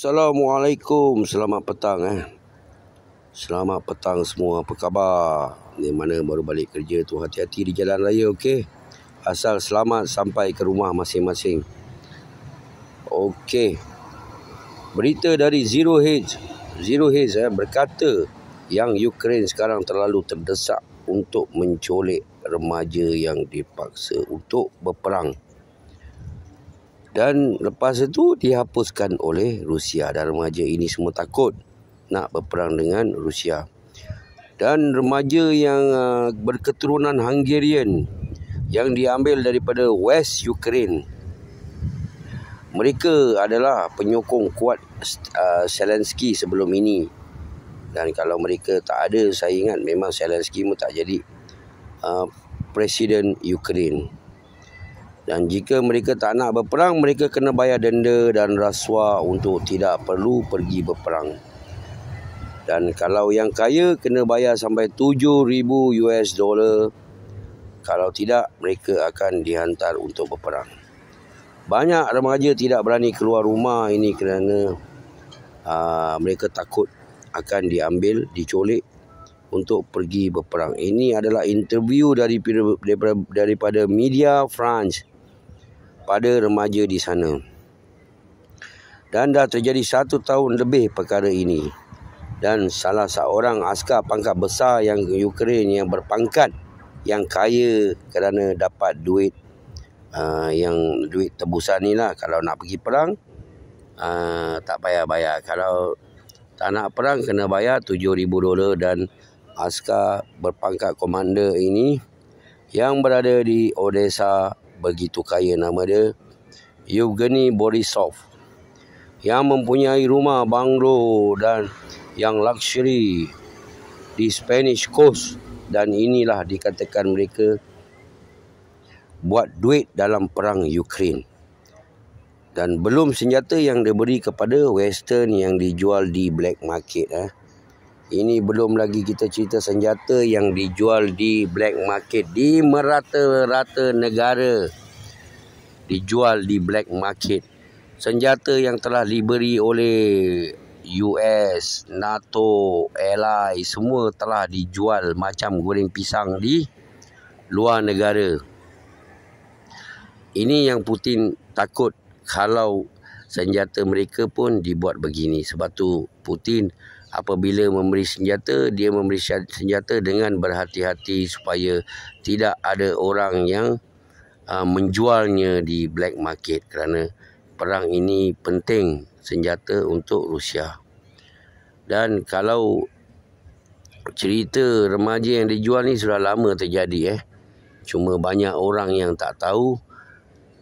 Assalamualaikum, selamat petang Selamat petang semua, apa khabar? Di mana baru balik kerja tu, hati-hati di jalan raya, okey? Asal selamat sampai ke rumah masing-masing. Okey. Berita dari Zero Hedge berkata yang Ukraine sekarang terlalu terdesak untuk mencolek remaja yang dipaksa untuk berperang. Dan lepas itu dihapuskan oleh Rusia, dan remaja ini semua takut nak berperang dengan Rusia. Dan remaja yang berketurunan Hungarian yang diambil daripada West Ukraine, mereka adalah penyokong kuat Zelensky sebelum ini. Dan kalau mereka tak ada, saya ingat memang Zelensky pun tak jadi Presiden Ukraine. Dan jika mereka tak nak berperang, mereka kena bayar denda dan rasuah untuk tidak perlu pergi berperang. Dan kalau yang kaya kena bayar sampai $7,000. Kalau tidak, mereka akan dihantar untuk berperang. Banyak remaja tidak berani keluar rumah ini kerana mereka takut akan diambil, dicolek untuk pergi berperang. Ini adalah interview daripada media France pada remaja di sana. Dan dah terjadi 1 tahun lebih perkara ini. Dan salah seorang askar pangkat besar yang Ukraine yang berpangkat, yang kaya kerana dapat duit, yang duit tebusan ni lah. Kalau nak pergi perang, tak payah bayar. Kalau tak nak perang, kena bayar $7,000. Dan askar berpangkat komander ini yang berada di Odessa, begitu kaya, nama dia Yevgeny Borisov, yang mempunyai rumah banglo dan yang luxury di Spanish Coast. Dan inilah dikatakan mereka buat duit dalam perang Ukraine. Dan belum senjata yang diberi kepada Western yang dijual di black market. Ini belum lagi kita cerita senjata yang dijual di black market, di merata-rata negara dijual di black market. Senjata yang telah diberi oleh US, NATO, ally, semua telah dijual macam goreng pisang di luar negara. Ini yang Putin takut kalau senjata mereka pun dibuat begini. Sebab tu Putin apabila memberi senjata, dia memberi senjata dengan berhati-hati supaya tidak ada orang yang menjualnya di black market, kerana perang ini penting senjata untuk Rusia. Dan kalau cerita remaja yang dijual ni sudah lama terjadi cuma banyak orang yang tak tahu.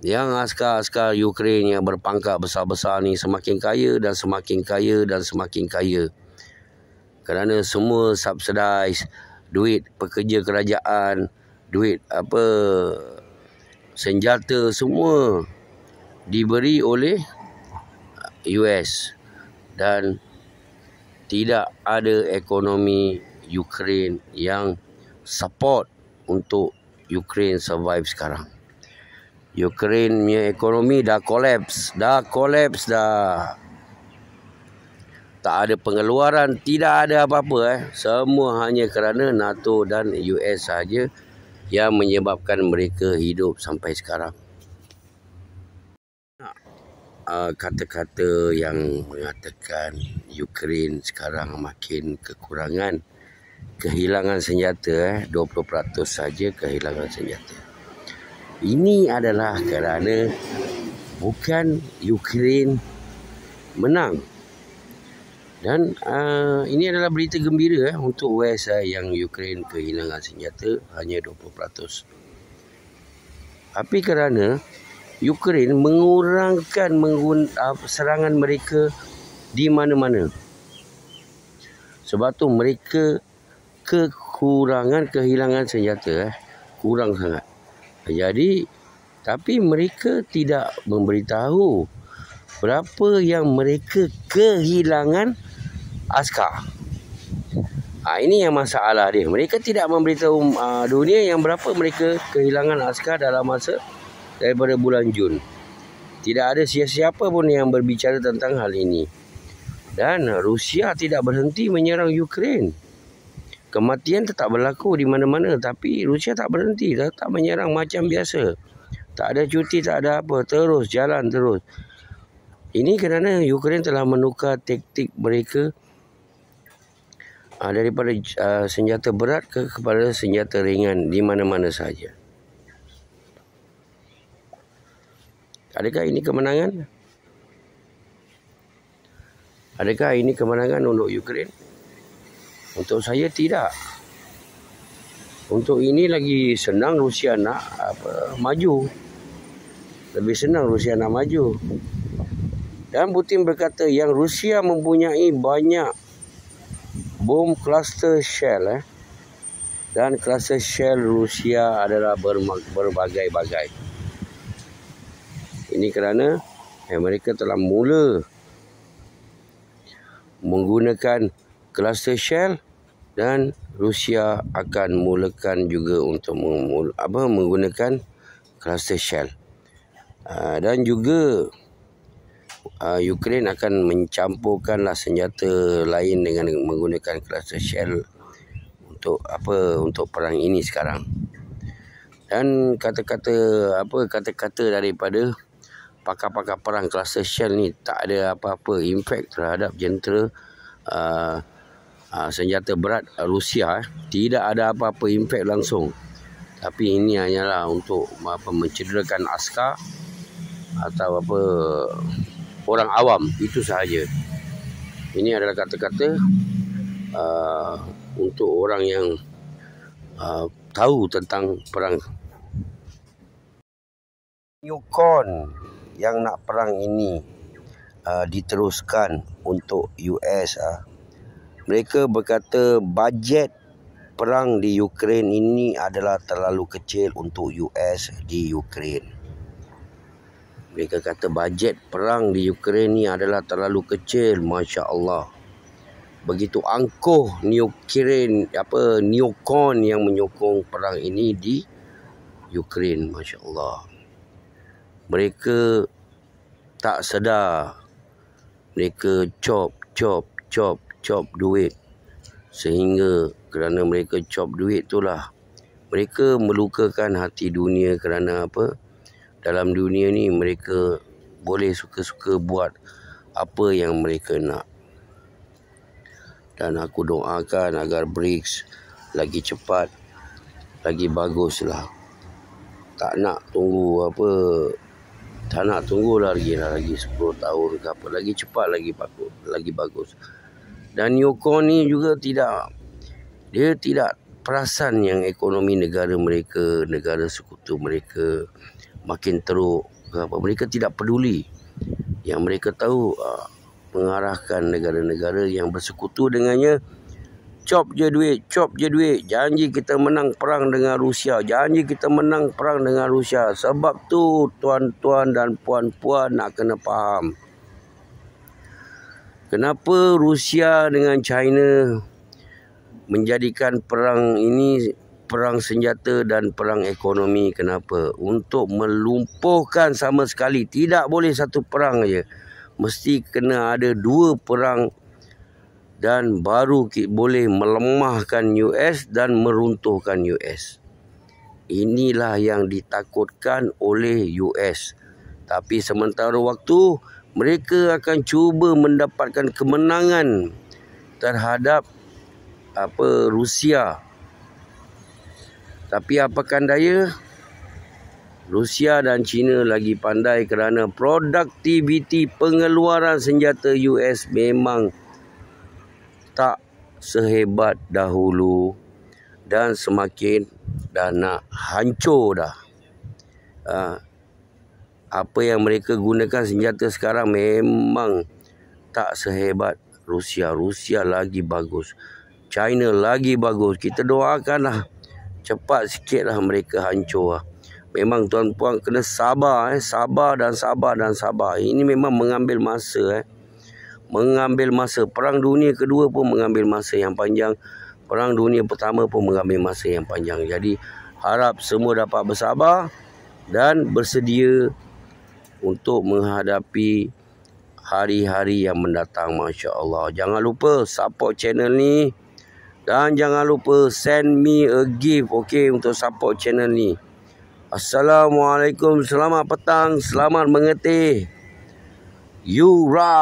Yang askar-askar Ukraine yang berpangkat besar-besar ni semakin kaya dan semakin kaya dan semakin kaya. Kerana semua subsidize, duit pekerja kerajaan, duit senjata semua diberi oleh US. Dan tidak ada ekonomi Ukraine yang support untuk Ukraine survive sekarang. Ukraine punya ekonomi dah collapse dah. Tak ada pengeluaran, tidak ada apa-apa Semua hanya kerana NATO dan US sahaja yang menyebabkan mereka hidup sampai sekarang. Kata-kata yang mengatakan Ukraine sekarang makin kekurangan, kehilangan senjata 20% saja kehilangan senjata. Ini adalah kerana bukan Ukraine menang. Dan ini adalah berita gembira untuk West yang Ukraine kehilangan senjata hanya 20%. Tapi kerana Ukraine mengurangkan serangan mereka di mana-mana. Sebab tu mereka kehilangan senjata kurang sangat. Jadi tapi mereka tidak memberitahu berapa yang mereka kehilangan askar. Ini yang masalah dia. Mereka tidak memberitahu dunia yang berapa mereka kehilangan askar dalam masa daripada bulan Jun. Tidak ada siapa-siapa pun yang berbicara tentang hal ini. Dan Rusia tidak berhenti menyerang Ukraine. Kematian tetap berlaku di mana-mana, tapi Rusia tak berhenti, tetap menyerang macam biasa. Tak ada cuti, tak ada apa, terus jalan terus. Ini kerana Ukraine telah menukar taktik mereka daripada senjata berat kepada senjata ringan di mana-mana sahaja. Adakah ini kemenangan? Adakah ini kemenangan untuk Ukraine? Untuk saya tidak. Untuk ini lagi senang Rusia nak maju. Lebih senang Rusia nak maju. Dan Putin berkata yang Rusia mempunyai banyak bom cluster shell. Dan cluster shell Rusia adalah berbagai-bagai. Ini kerana Amerika telah mula menggunakan cluster shell dan Rusia akan mulakan juga untuk menggunakan cluster shell. Dan juga Ukraine akan mencampurkanlah senjata lain dengan menggunakan cluster shell untuk perang ini sekarang. Dan kata-kata daripada pakar-pakar perang cluster shell ni tak ada apa-apa impact terhadap jentera senjata berat Rusia. Tidak ada apa-apa impact langsung. Tapi ini hanyalah untuk mencederakan askar atau orang awam, itu sahaja. Ini adalah kata-kata untuk orang yang tahu tentang perang. Yukon yang nak perang ini diteruskan untuk US. Mereka berkata bajet perang di Ukraine ini adalah terlalu kecil untuk US di Ukraine. Mereka kata bajet perang di Ukraine ni adalah terlalu kecil, Masya Allah. Begitu angkuh neokon yang menyokong perang ini di Ukraine, Masya Allah. Mereka tak sedar. Mereka chop duit. Sehingga kerana mereka chop duit itulah mereka melukakan hati dunia. Kerana apa? Dalam dunia ni mereka boleh suka-suka buat apa yang mereka nak. Dan aku doakan agar BRICS lagi cepat, lagi baguslah. Tak nak tunggu lagi 10 tahun ke apa. Lagi cepat, lagi bagus. Dan Yukon ni juga tidak perasan yang ekonomi negara mereka, negara sekutu mereka makin teruk ke apa. Mereka tidak peduli. Yang mereka tahu mengarahkan negara-negara yang bersekutu dengannya, chop je duit. Janji kita menang perang dengan Rusia. Sebab tu tuan-tuan dan puan-puan nak kena faham. Kenapa Rusia dengan China menjadikan perang ini perang senjata dan perang ekonomi? Kenapa? Untuk melumpuhkan sama sekali. Tidak boleh satu perang saja. Mesti kena ada 2 perang. Dan baru boleh melemahkan US dan meruntuhkan US. Inilah yang ditakutkan oleh US. Tapi sementara waktu, mereka akan cuba mendapatkan kemenangan terhadap Rusia. Tapi apakan daya, Rusia dan China lagi pandai kerana produktiviti pengeluaran senjata US memang tak sehebat dahulu dan semakin dah nak hancur dah. Apa yang mereka gunakan senjata sekarang memang tak sehebat Rusia. Rusia lagi bagus. China lagi bagus. Kita doakanlah cepat sikitlah mereka hancur. Memang tuan-puan kena sabar. Sabar. Ini memang mengambil masa. Mengambil masa. Perang dunia kedua pun mengambil masa yang panjang. Perang dunia pertama pun mengambil masa yang panjang. Jadi harap semua dapat bersabar dan bersedia untuk menghadapi hari-hari yang mendatang. Masya Allah. Jangan lupa support channel ni. Dan jangan lupa send me a gift, okey, untuk support channel ni. Assalamualaikum, selamat petang, selamat mengetih. Yura.